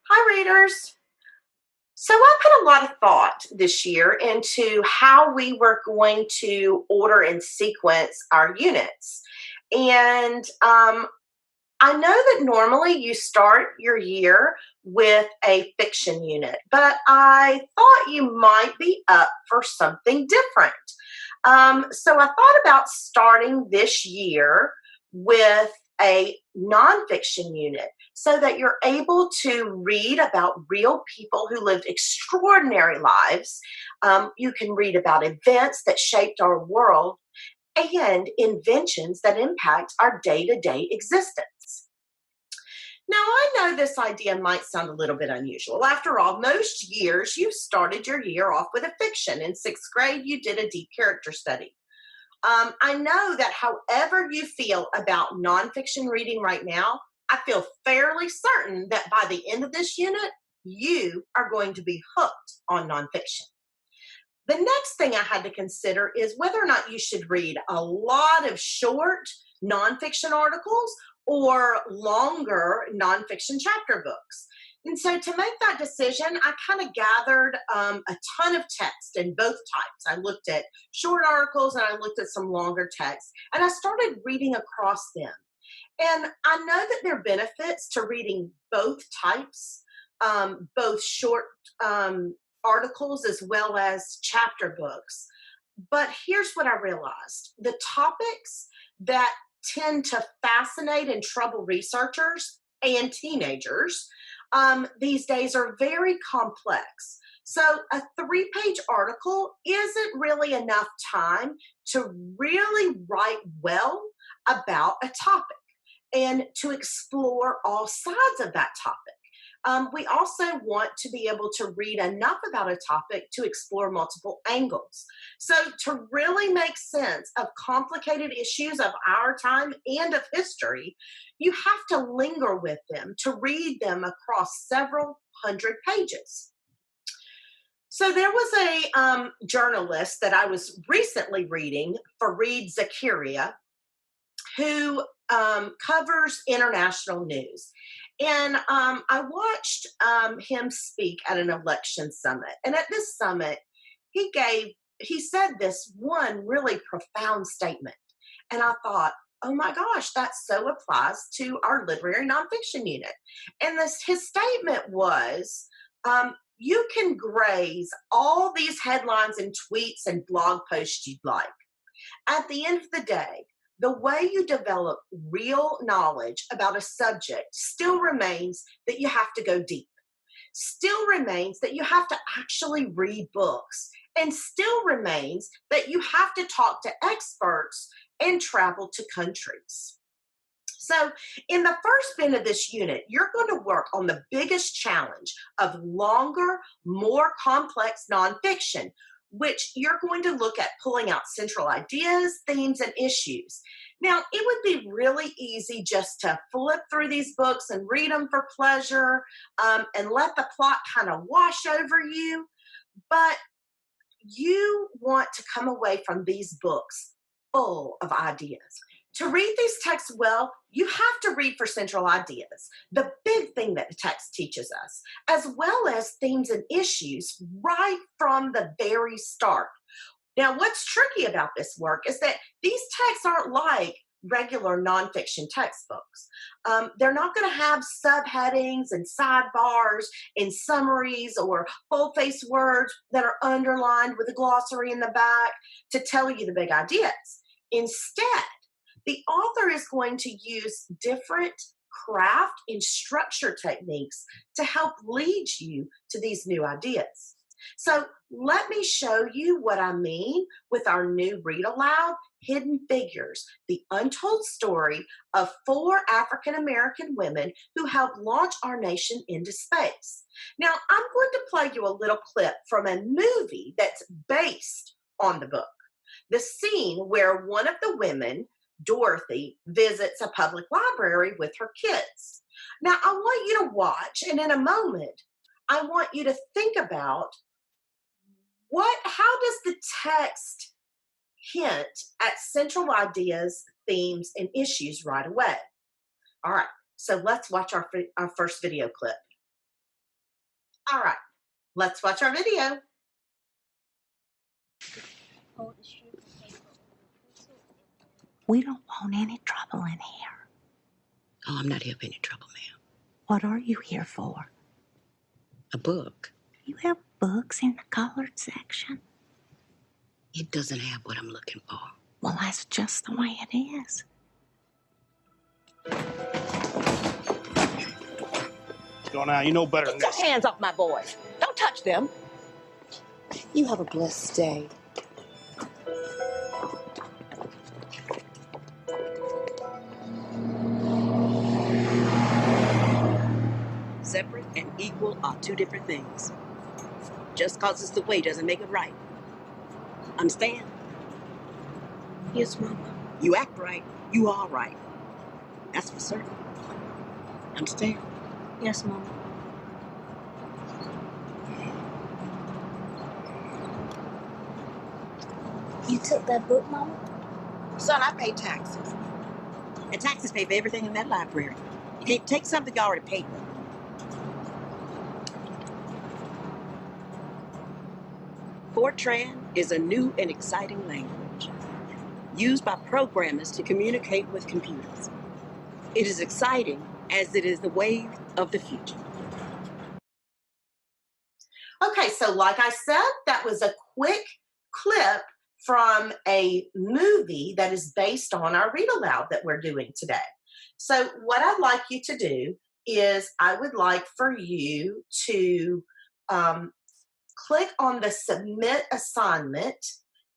Hi, readers. So I put a lot of thought this year into how we were going to order and sequence our units. And I know that normally you start your year with a fiction unit, but I thought you might be up for something different. So I thought about starting this year with a nonfiction unit so that you're able to read about real people who lived extraordinary lives. You can read about events that shaped our world and inventions that impact our day to day existence. Now, I know this idea might sound a little bit unusual. After all, most years you started your year off with a fiction. In sixth grade, you did a deep character study. I know that however you feel about nonfiction reading right now, I feel fairly certain that by the end of this unit, you are going to be hooked on nonfiction. The next thing I had to consider is whether or not you should read a lot of short nonfiction articles or longer nonfiction chapter books. And so to make that decision, I kind of gathered a ton of text in both types. I looked at short articles and I looked at some longer text, and I started reading across them. And I know that there are benefits to reading both types, both short articles as well as chapter books. But here's what I realized: the topics that tend to fascinate and trouble researchers and teenagers these days are very complex. So, a 3-page article isn't really enough time to really write well about a topic and to explore all sides of that topic. We also want to be able to read enough about a topic to explore multiple angles. So, to really make sense of complicated issues of our time and of history, you have to linger with them, to read them across several hundred pages. So, there was a journalist that I was recently reading, Fareed Zakaria, who covers international news. And I watched him speak at an election summit. And at this summit, he said this one really profound statement. And I thought, oh my gosh, that so applies to our literary nonfiction unit. And his statement was, you can graze all these headlines and tweets and blog posts you'd like. At the end of the day, the way you develop real knowledge about a subject still remains that you have to go deep, still remains that you have to actually read books, and still remains that you have to talk to experts and travel to countries. So, in the first bit of this unit, you're going to work on the biggest challenge of longer, more complex nonfiction, which you're going to look at pulling out central ideas, themes, and issues. Now, it would be really easy just to flip through these books and read them for pleasure and let the plot kind of wash over you. But you want to come away from these books full of ideas. To read these texts well, you have to read for central ideas, the big thing that the text teaches us, as well as themes and issues right from the very start. Now, what's tricky about this work is that these texts aren't like regular nonfiction textbooks. They're not going to have subheadings and sidebars and summaries or full face words that are underlined with a glossary in the back to tell you the big ideas. Instead, the author is going to use different craft and structure techniques to help lead you to these new ideas. So, let me show you what I mean with our new read aloud, Hidden Figures, the untold story of 4 African American women who helped launch our nation into space. Now, I'm going to play you a little clip from a movie that's based on the book. The scene where one of the women, Dorothy, visits a public library with her kids. Now, I want you to watch, and in a moment, I want you to think about how does the text hint at central ideas, themes, and issues right away? All right, so let's watch our first video clip. All right, let's watch our video. We don't want any trouble in here. Oh, I'm not here for any trouble, ma'am. What are you here for? A book. You have books in the colored section. It doesn't have what I'm looking for. Well, that's just the way it is. Go now, you know better than Get this. your hands off my boys. Don't touch them. You have a blessed day. Separate and equal are two different things. Just cause it's the way doesn't make it right. Understand? Yes, Mama. You act right, you are right. That's for certain. Understand? Yes, Mama. You took that book, Mama? Son, I pay taxes. And taxes pay for everything in that library. You can't take something you already paid for. Fortran is a new and exciting language used by programmers to communicate with computers. It is exciting as it is the wave of the future. Okay, so like I said, that was a quick clip from a movie that is based on our read aloud that we're doing today. So what I'd like you to do is I would like for you to click on the submit assignment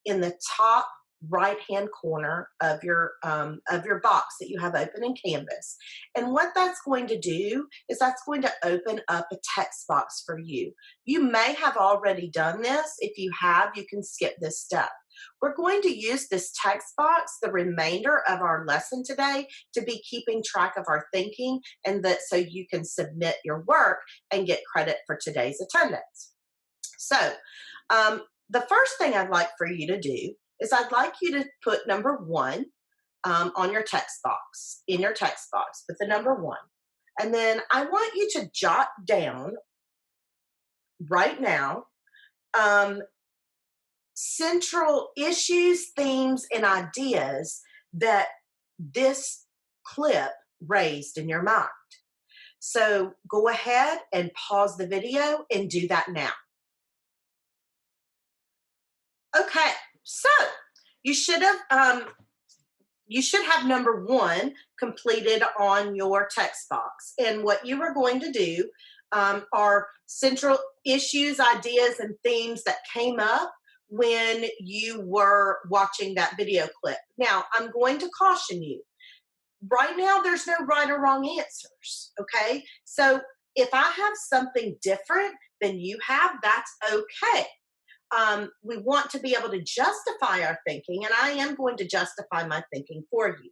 in the top right hand corner of your box that you have open in Canvas. And what that's going to do is that's going to open up a text box for you. You may have already done this. If you have, you can skip this step. We're going to use this text box the remainder of our lesson today to be keeping track of our thinking, and that so you can submit your work and get credit for today's attendance. So the first thing I'd like for you to do is I'd like you to put number 1 on your text box, in your text box, put the number 1. And then I want you to jot down right now central issues, themes, and ideas that this clip raised in your mind. So go ahead and pause the video and do that now. Okay, so you should have number 1 completed on your text box. And what you are going to do are central issues, ideas, and themes that came up when you were watching that video clip. Now, I'm going to caution you. Right now, there's no right or wrong answers, okay? So if I have something different than you have, that's okay. We want to be able to justify our thinking, and I am going to justify my thinking for you.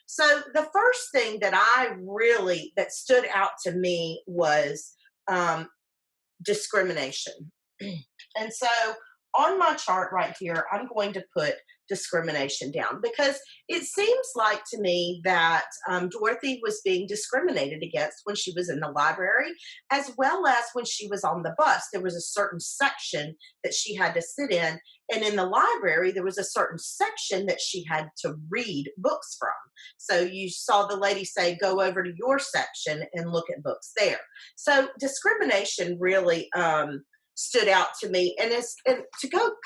So the first thing that stood out to me was discrimination. And so on my chart right here, I'm going to put discrimination down because it seems like to me that Dorothy was being discriminated against when she was in the library, as well as when she was on the bus. There was a certain section that she had to sit in, and in the library, there was a certain section that she had to read books from. So you saw the lady say, go over to your section and look at books there. So discrimination really stood out to me. And to go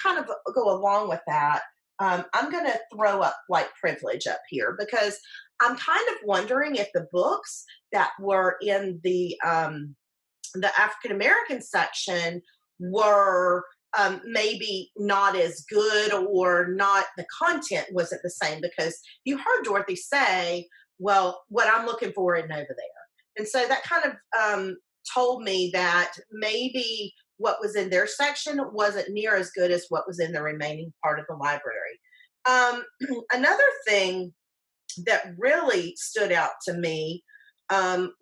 along with that, I'm going to throw up white privilege up here because I'm kind of wondering if the books that were in the African American section were maybe not as good, or not, the content wasn't the same, because you heard Dorothy say, well, what I'm looking for isn't over there. And so that kind of told me that maybe what was in their section wasn't near as good as what was in the remaining part of the library. Another thing that really stood out to me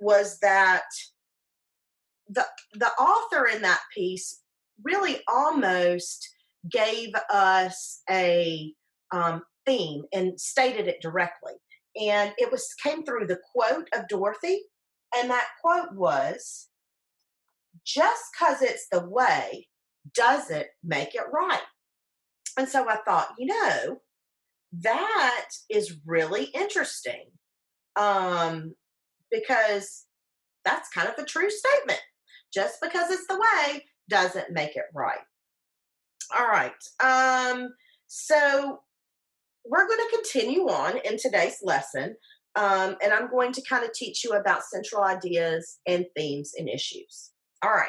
was that the author in that piece really almost gave us a theme and stated it directly. And it came through the quote of Dorothy, and that quote was, just because it's the way doesn't make it right. And so I thought, that is really interesting, um, because that's kind of a true statement. Just because it's the way doesn't make it right. All right. So we're going to continue on in today's lesson, and I'm going to kind of teach you about central ideas and themes and issues. All right.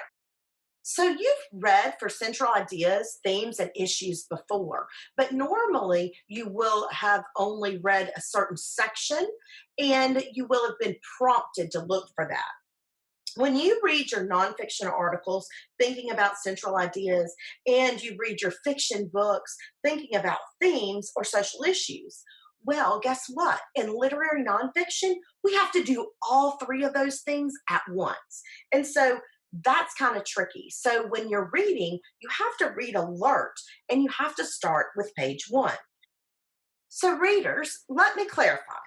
So you've read for central ideas, themes, and issues before, but normally you will have only read a certain section and you will have been prompted to look for that. When you read your nonfiction articles thinking about central ideas, and you read your fiction books thinking about themes or social issues, well, guess what? In literary nonfiction, we have to do all three of those things at once. And so that's kind of tricky. So when you're reading, you have to read alert and you have to start with page 1. So, readers, let me clarify.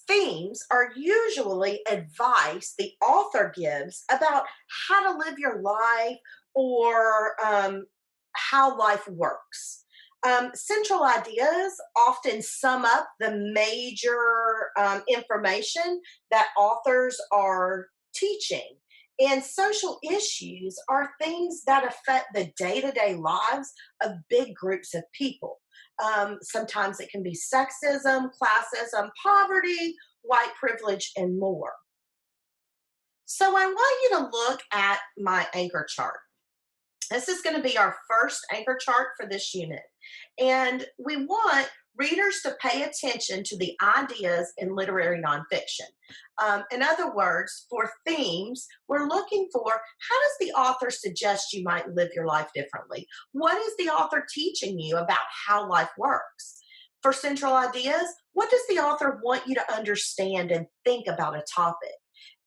Themes are usually advice the author gives about how to live your life, or how life works. Central ideas often sum up the major information that authors are teaching. And social issues are things that affect the day to day lives of big groups of people. Sometimes it can be sexism, classism, poverty, white privilege, and more. So I want you to look at my anchor chart. This is going to be our first anchor chart for this unit. And we want readers to pay attention to the ideas in literary nonfiction. In other words, for themes, we're looking for, how does the author suggest you might live your life differently? What is the author teaching you about how life works? For central ideas, what does the author want you to understand and think about a topic?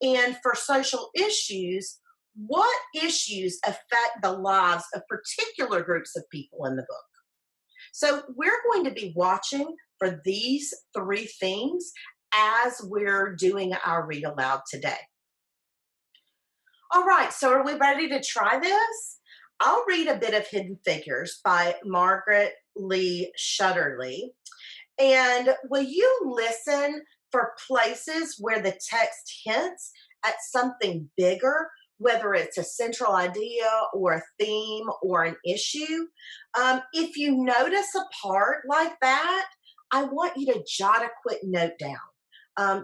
And for social issues, what issues affect the lives of particular groups of people in the book? So we're going to be watching for these three things as we're doing our read aloud today. All right, so are we ready to try this? I'll read a bit of Hidden Figures by Margaret Lee Shutterly. And will you listen for places where the text hints at something bigger, whether it's a central idea or a theme or an issue? If you notice a part like that, I want you to jot a quick note down.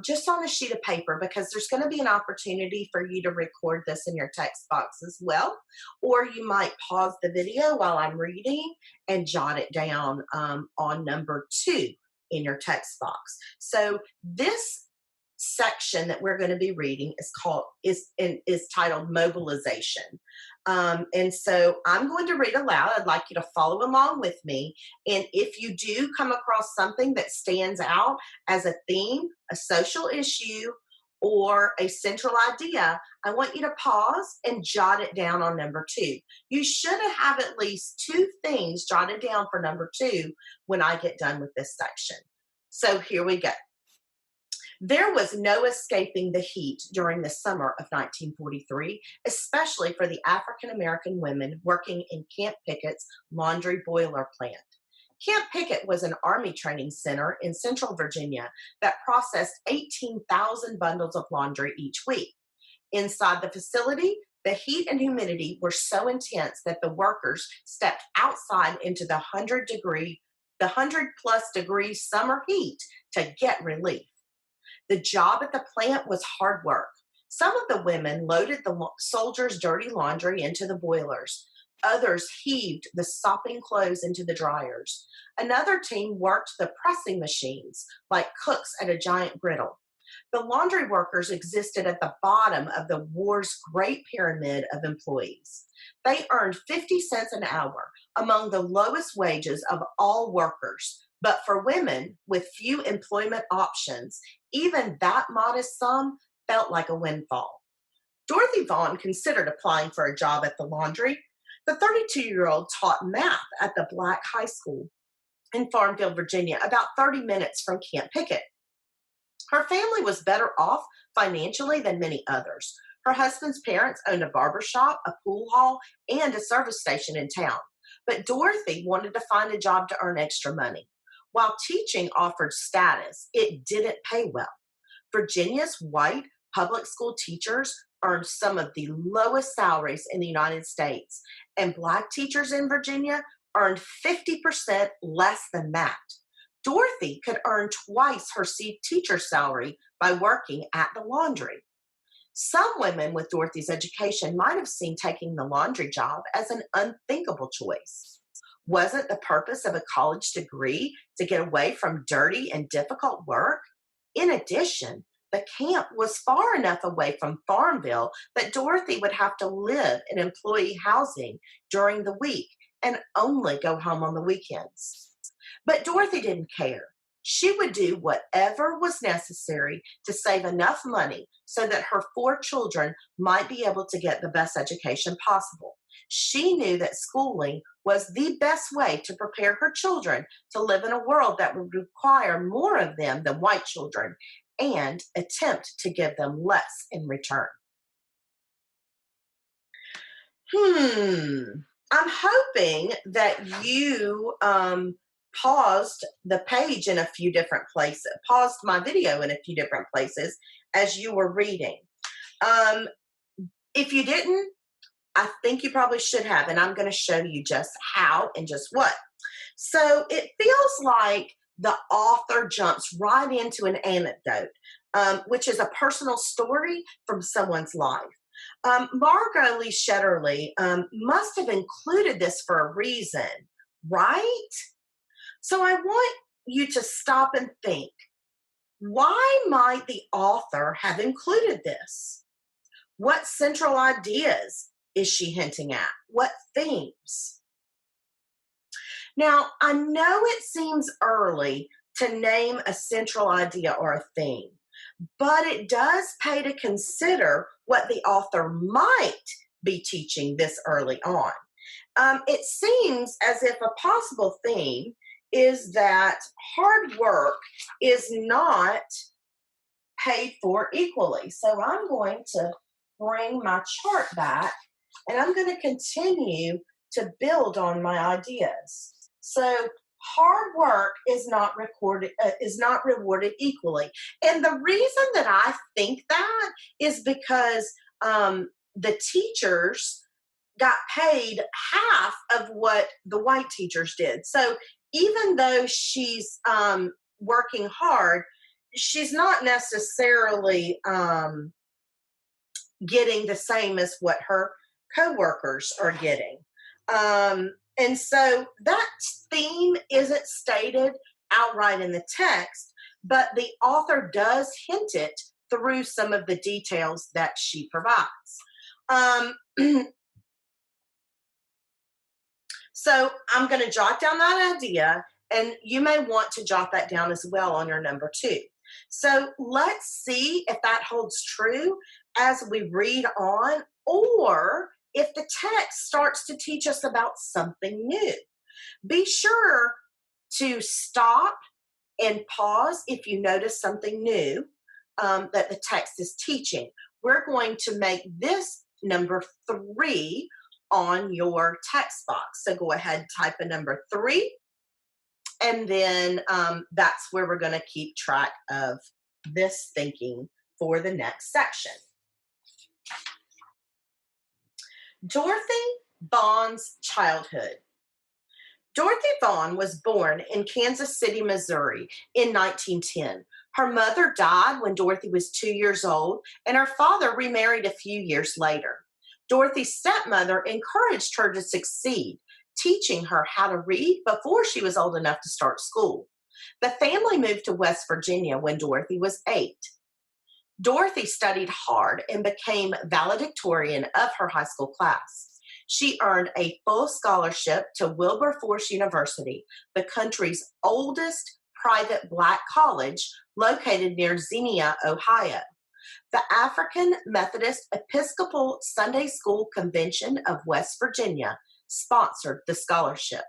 Just on a sheet of paper, because there's going to be an opportunity for you to record this in your text box as well. Or you might pause the video while I'm reading and jot it down on number 2 in your text box. So this section that we're going to be reading is titled Mobilization. And so I'm going to read aloud. I'd like you to follow along with me. And if you do come across something that stands out as a theme, a social issue, or a central idea, I want you to pause and jot it down on number 2. You should have at least 2 things jotted down for number 2 when I get done with this section. So here we go. There was no escaping the heat during the summer of 1943, especially for the African American women working in Camp Pickett's laundry boiler plant. Camp Pickett was an Army training center in central Virginia that processed 18,000 bundles of laundry each week. Inside the facility, the heat and humidity were so intense that the workers stepped outside into the 100+ degree summer heat to get relief. The job at the plant was hard work. Some of the women loaded the soldiers' dirty laundry into the boilers. Others heaved the sopping clothes into the dryers. Another team worked the pressing machines, like cooks at a giant griddle. The laundry workers existed at the bottom of the war's great pyramid of employees. They earned 50 cents an hour, among the lowest wages of all workers. But for women with few employment options, even that modest sum felt like a windfall. Dorothy Vaughn considered applying for a job at the laundry. The 32-year-old taught math at the Black High School in Farmville, Virginia, about 30 minutes from Camp Pickett. Her family was better off financially than many others. Her husband's parents owned a barber shop, a pool hall, and a service station in town. But Dorothy wanted to find a job to earn extra money. While teaching offered status, it didn't pay well. Virginia's white public school teachers earned some of the lowest salaries in the United States, and Black teachers in Virginia earned 50% less than that. Dorothy could earn twice her teacher salary by working at the laundry. Some women with Dorothy's education might have seen taking the laundry job as an unthinkable choice. Wasn't the purpose of a college degree to get away from dirty and difficult work? In addition, the camp was far enough away from Farmville that Dorothy would have to live in employee housing during the week and only go home on the weekends. But Dorothy didn't care. She would do whatever was necessary to save enough money so that her 4 children might be able to get the best education possible. She knew that schooling was the best way to prepare her children to live in a world that would require more of them than white children and attempt to give them less in return. I'm hoping that you paused the page in a few different places, paused my video in a few different places as you were reading. If you didn't, I think you probably should have, and I'm going to show you just how and just what. So it feels like the author jumps right into an anecdote, which is a personal story from someone's life. Margot Lee Shetterly must have included this for a reason, right? So I want you to stop and think, why might the author have included this? What central ideas is she hinting at? What themes? Now, I know it seems early to name a central idea or a theme, but it does pay to consider what the author might be teaching this early on. It seems as if a possible theme is that hard work is not paid for equally. So I'm going to bring my chart back and I'm going to continue to build on my ideas. So hard work is not rewarded equally. And the reason that I think that is because the teachers got paid half of what the white teachers did. So even though she's working hard, she's not necessarily getting the same as what her coworkers are getting. And so that theme isn't stated outright in the text, but the author does hint it through some of the details that she provides. So I'm going to jot down that idea, and you may want to jot that down as well on your number 2. So let's see if that holds true as we read on, or if the text starts to teach us about something new. Be sure to stop and pause if you notice something new that the text is teaching. We're going to make this number 3 on your text box. So go ahead and type a number 3, and then that's where we're going to keep track of this thinking for the next section. Dorothy Vaughn's childhood. Dorothy Vaughan was born in Kansas City, Missouri in 1910. Her mother died when Dorothy was 2 years old, and her father remarried a few years later. Dorothy's stepmother encouraged her to succeed, teaching her how to read before she was old enough to start school. The family moved to West Virginia when Dorothy was 8. Dorothy studied hard and became valedictorian of her high school class. She earned a full scholarship to Wilberforce University, the country's oldest private Black college located near Xenia, Ohio. The African Methodist Episcopal Sunday School Convention of West Virginia sponsored the scholarship.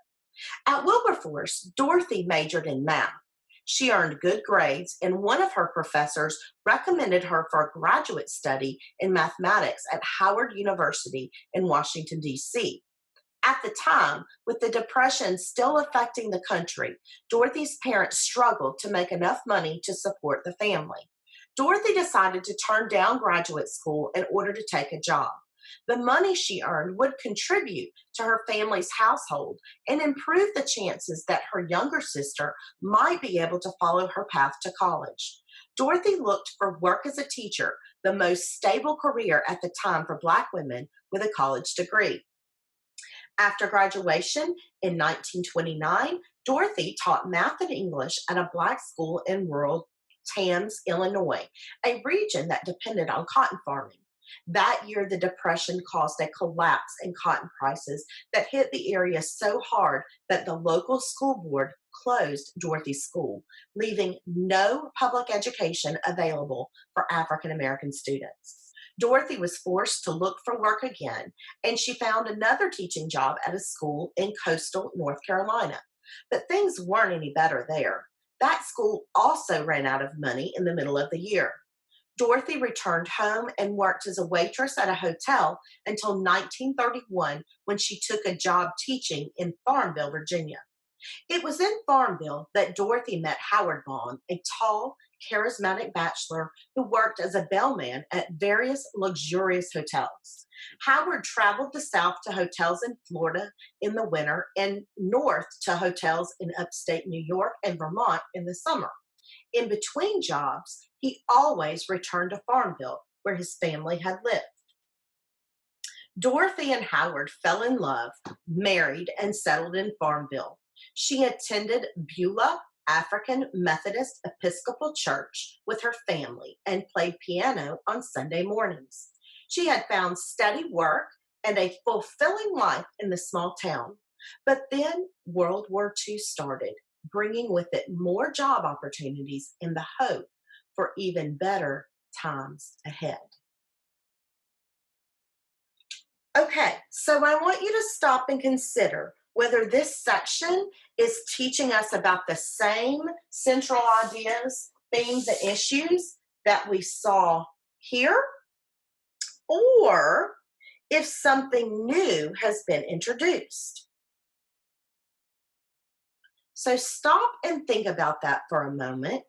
At Wilberforce, Dorothy majored in math. She earned good grades, and one of her professors recommended her for a graduate study in mathematics at Howard University in Washington, D.C. At the time, with the Depression still affecting the country, Dorothy's parents struggled to make enough money to support the family. Dorothy decided to turn down graduate school in order to take a job. The money she earned would contribute to her family's household and improve the chances that her younger sister might be able to follow her path to college. Dorothy looked for work as a teacher, the most stable career at the time for Black women with a college degree. After graduation in 1929, Dorothy taught math and English at a Black school in rural Tams, Illinois, a region that depended on cotton farming. That year, the Depression caused a collapse in cotton prices that hit the area so hard that the local school board closed Dorothy's school, leaving no public education available for African American students. Dorothy was forced to look for work again, and she found another teaching job at a school in coastal North Carolina. But things weren't any better there. That school also ran out of money in the middle of the year. Dorothy returned home and worked as a waitress at a hotel until 1931 when she took a job teaching in Farmville, Virginia. It was in Farmville that Dorothy met Howard Bond, a tall, charismatic bachelor who worked as a bellman at various luxurious hotels. Howard traveled the South to hotels in Florida in the winter and north to hotels in upstate New York and Vermont in the summer. In between jobs, he always returned to Farmville, where his family had lived. Dorothy and Howard fell in love, married, and settled in Farmville. She attended Beulah African Methodist Episcopal Church with her family and played piano on Sunday mornings. She had found steady work and a fulfilling life in the small town. But then World War II started, bringing with it more job opportunities and the hope for even better times ahead. Okay, so I want you to stop and consider whether this section is teaching us about the same central ideas, themes, and issues that we saw here, or if something new has been introduced. So stop and think about that for a moment.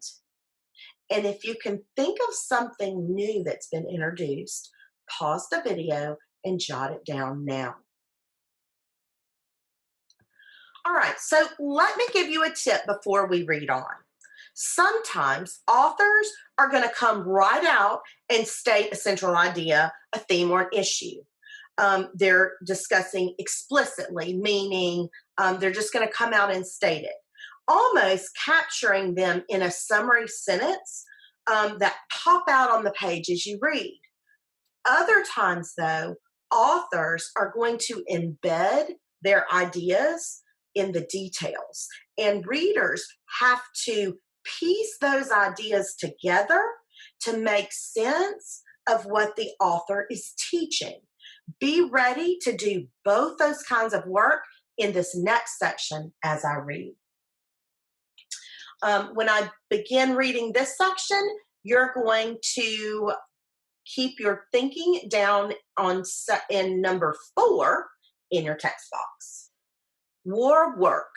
And if you can think of something new that's been introduced, pause the video and jot it down now. All right, so let me give you a tip before we read on. Sometimes authors are going to come right out and state a central idea, a theme, or an issue. They're discussing explicitly, meaning they're just going to come out and state it, almost capturing them in a summary sentence that pop out on the page as you read. Other times, though, authors are going to embed their ideas in the details, and readers have to piece those ideas together to make sense of what the author is teaching. Be ready to do both those kinds of work in this next section as I read. When I begin reading this section, you're going to keep your thinking down in number 4 in your text box. War work.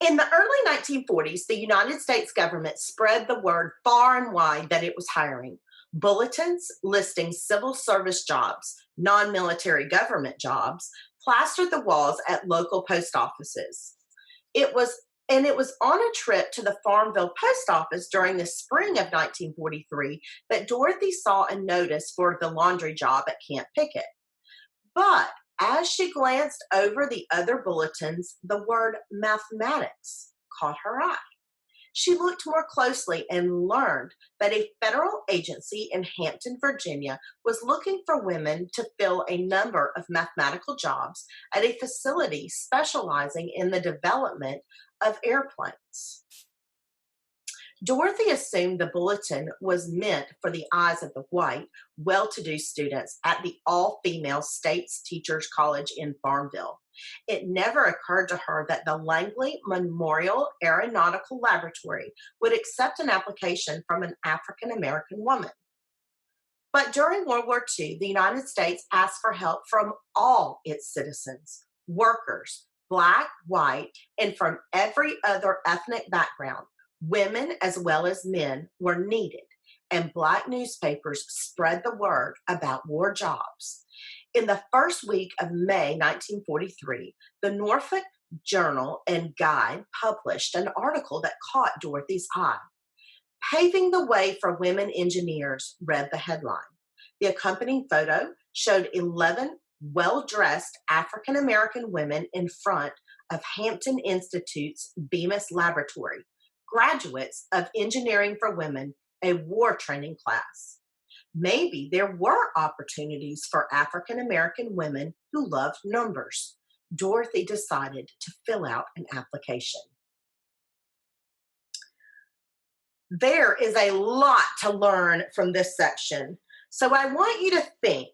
In the early 1940s, the United States government spread the word far and wide that it was hiring. Bulletins listing civil service jobs, non-military government jobs, plastered the walls at local post offices. It was on a trip to the Farmville post office during the spring of 1943 that Dorothy saw a notice for the laundry job at Camp Pickett. But as she glanced over the other bulletins, the word mathematics caught her eye. She looked more closely and learned that a federal agency in Hampton, Virginia, was looking for women to fill a number of mathematical jobs at a facility specializing in the development of airplanes. Dorothy assumed the bulletin was meant for the eyes of the white, well to do students at the all female States Teachers College in Farmville. It never occurred to her that the Langley Memorial Aeronautical Laboratory would accept an application from an African American woman. But during World War II, the United States asked for help from all its citizens, workers, Black, white, and from every other ethnic background. Women as well as men were needed, and Black newspapers spread the word about war jobs. In the first week of May 1943, the Norfolk Journal and Guide published an article that caught Dorothy's eye. Paving the Way for Women Engineers, read the headline. The accompanying photo showed 11 well-dressed African American women in front of Hampton Institute's Bemis Laboratory, graduates of Engineering for Women, a war training class. Maybe there were opportunities for African American women who loved numbers. Dorothy decided to fill out an application. There is a lot to learn from this section. So I want you to think,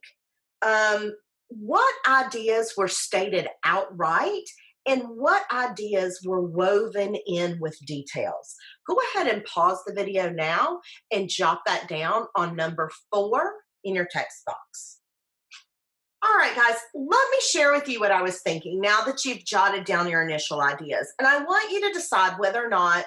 what ideas were stated outright and what ideas were woven in with details. Go ahead and pause the video now and jot that down on number 4 in your text box. All right, guys, let me share with you what I was thinking now that you've jotted down your initial ideas. And I want you to decide whether or not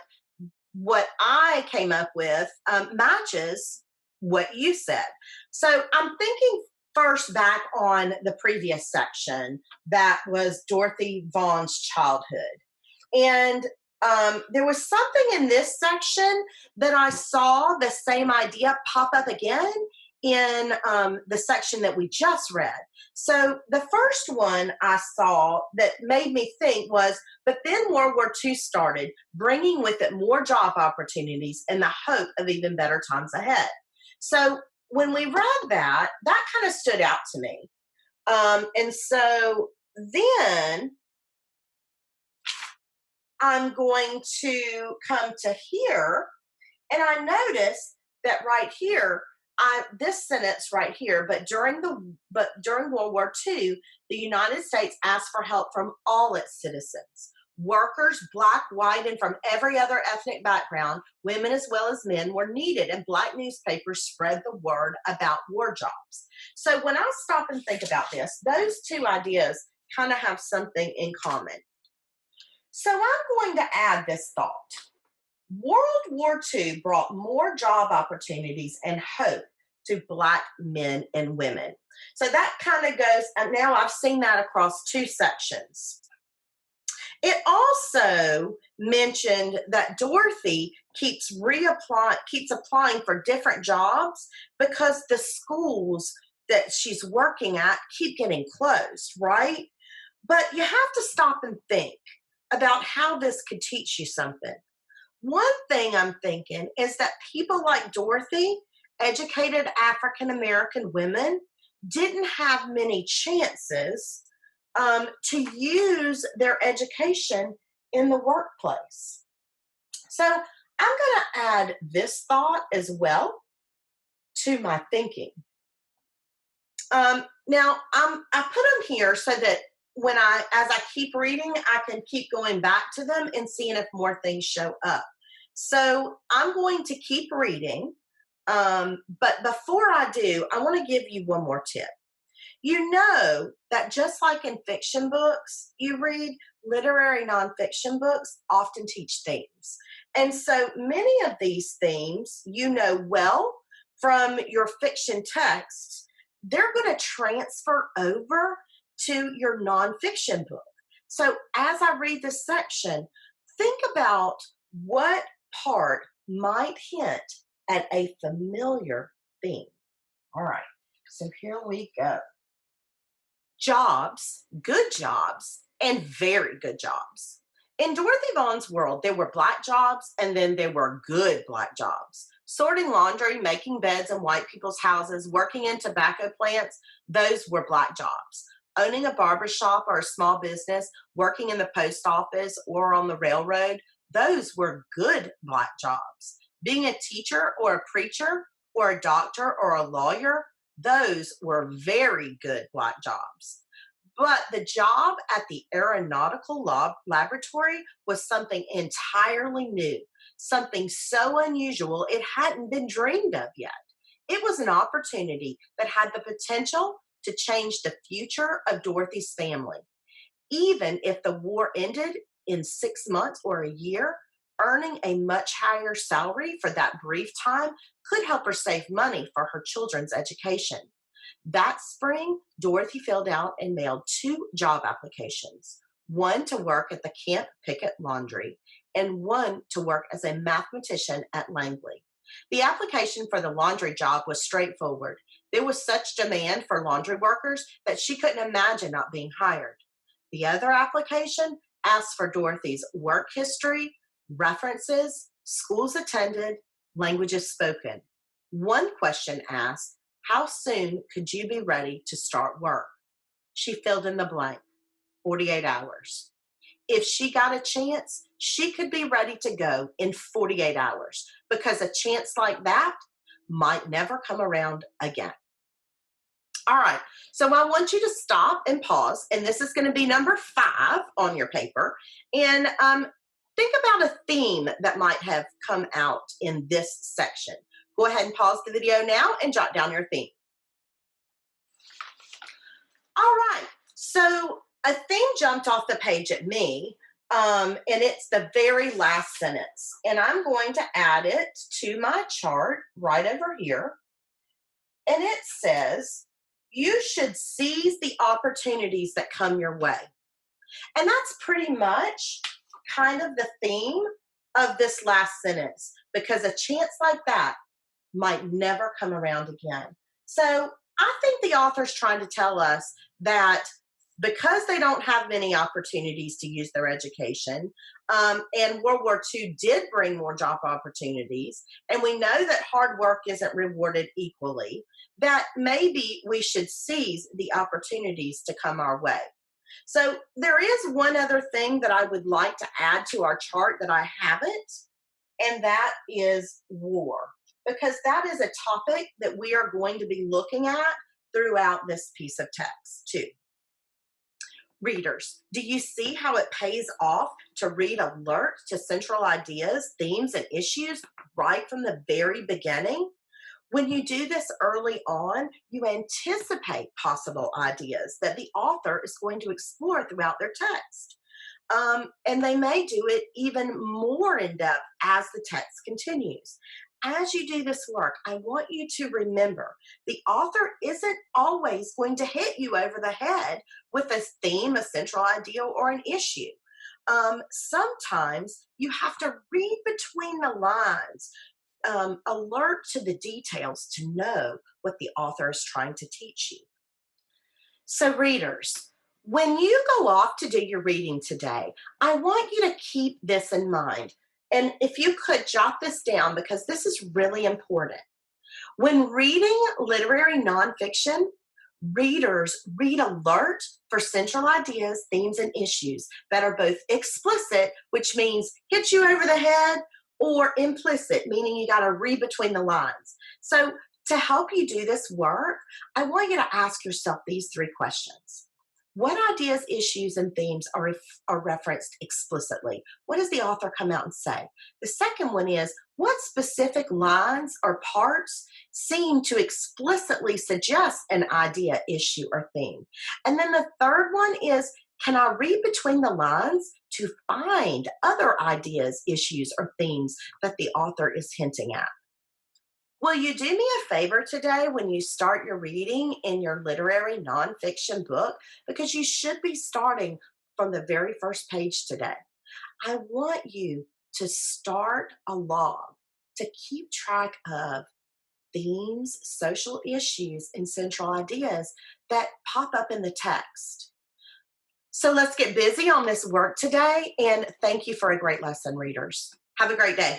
what I came up with matches what you said. So I'm thinking first back on the previous section that was Dorothy Vaughn's childhood. And there was something in this section that I saw the same idea pop up again in the section that we just read. So the first one I saw that made me think was, but then World War II started, bringing with it more job opportunities and the hope of even better times ahead. So when we read that, that kind of stood out to me. And so then I'm going to come to here, and I notice that right here, this sentence right here, but during World War II, the United States asked for help from all its citizens. Workers, Black, white, and from every other ethnic background, women as well as men, were needed, and Black newspapers spread the word about war jobs. So when I stop and think about this, those two ideas kind of have something in common. So I'm going to add this thought. World War II brought more job opportunities and hope to Black men and women. So that kind of goes, and now I've seen that across two sections. It also mentioned that Dorothy keeps applying for different jobs because the schools that she's working at keep getting closed, right? But you have to stop and think about how this could teach you something. One thing I'm thinking is that people like Dorothy, educated African American women, didn't have many chances to use their education in the workplace. So I'm going to add this thought as well to my thinking. Now, I put them here so that as I keep reading, I can keep going back to them and seeing if more things show up. So I'm going to keep reading, but before I do, I want to give you one more tip. You know that just like in fiction books you read, literary nonfiction books often teach themes. And so many of these themes you know well from your fiction texts, they're going to transfer over to your nonfiction book. So as I read this section, think about what part might hint at a familiar theme. All right, so here we go. Jobs, good jobs, and very good jobs. In Dorothy Vaughn's world, there were Black jobs and then there were good Black jobs. Sorting laundry, making beds in white people's houses, working in tobacco plants, those were Black jobs. Owning a barbershop or a small business, working in the post office or on the railroad, those were good Black jobs. Being a teacher or a preacher or a doctor or a lawyer, those were very good black jobs. But the job at the aeronautical laboratory was something entirely new, something so unusual it hadn't been dreamed of yet. It was an opportunity that had the potential to change the future of Dorothy's family. Even if the war ended in 6 months or a year, earning a much higher salary for that brief time could help her save money for her children's education. That spring, Dorothy filled out and mailed 2 job applications, one to work at the Camp Pickett Laundry and one to work as a mathematician at Langley. The application for the laundry job was straightforward. There was such demand for laundry workers that she couldn't imagine not being hired. The other application asked for Dorothy's work history, references, schools attended, languages spoken. One question asked, how soon could you be ready to start work? She filled in the blank, 48 hours. If she got a chance, she could be ready to go in 48 hours because a chance like that might never come around again. All right, so I want you to stop and pause, and this is going to be number 5 on your paper, and think about a theme that might have come out in this section. Go ahead and pause the video now and jot down your theme. All right, so a theme jumped off the page at me, and it's the very last sentence, and I'm going to add it to my chart right over here, and it says, you should seize the opportunities that come your way. And that's pretty much kind of the theme of this last sentence, because a chance like that might never come around again. So I think the author's trying to tell us that because they don't have many opportunities to use their education, and World War II did bring more job opportunities, and we know that hard work isn't rewarded equally, that maybe we should seize the opportunities to come our way. So there is one other thing that I would like to add to our chart that I haven't, and that is war, because that is a topic that we are going to be looking at throughout this piece of text too. Readers, do you see how it pays off to read alert to central ideas, themes, and issues right from the very beginning? When you do this early on, you anticipate possible ideas that the author is going to explore throughout their text. And they may do it even more in depth as the text continues. As you do this work, I want you to remember the author isn't always going to hit you over the head with a theme, a central idea, or an issue. Sometimes you have to read between the lines, alert to the details to know what the author is trying to teach you. So readers, when you go off to do your reading today, I want you to keep this in mind. And if you could jot this down, because this is really important. When reading literary nonfiction, readers read alert for central ideas, themes, and issues that are both explicit, which means hit you over the head, or implicit, meaning you got to read between the lines. So to help you do this work, I want you to ask yourself these 3 questions. What ideas, issues, and themes are referenced explicitly? What does the author come out and say? The second one is, what specific lines or parts seem to explicitly suggest an idea, issue, or theme? And then the third one is, can I read between the lines to find other ideas, issues, or themes that the author is hinting at? Will you do me a favor today when you start your reading in your literary nonfiction book? Because you should be starting from the very first page today. I want you to start a log to keep track of themes, social issues, and central ideas that pop up in the text. So let's get busy on this work today, and thank you for a great lesson, readers. Have a great day.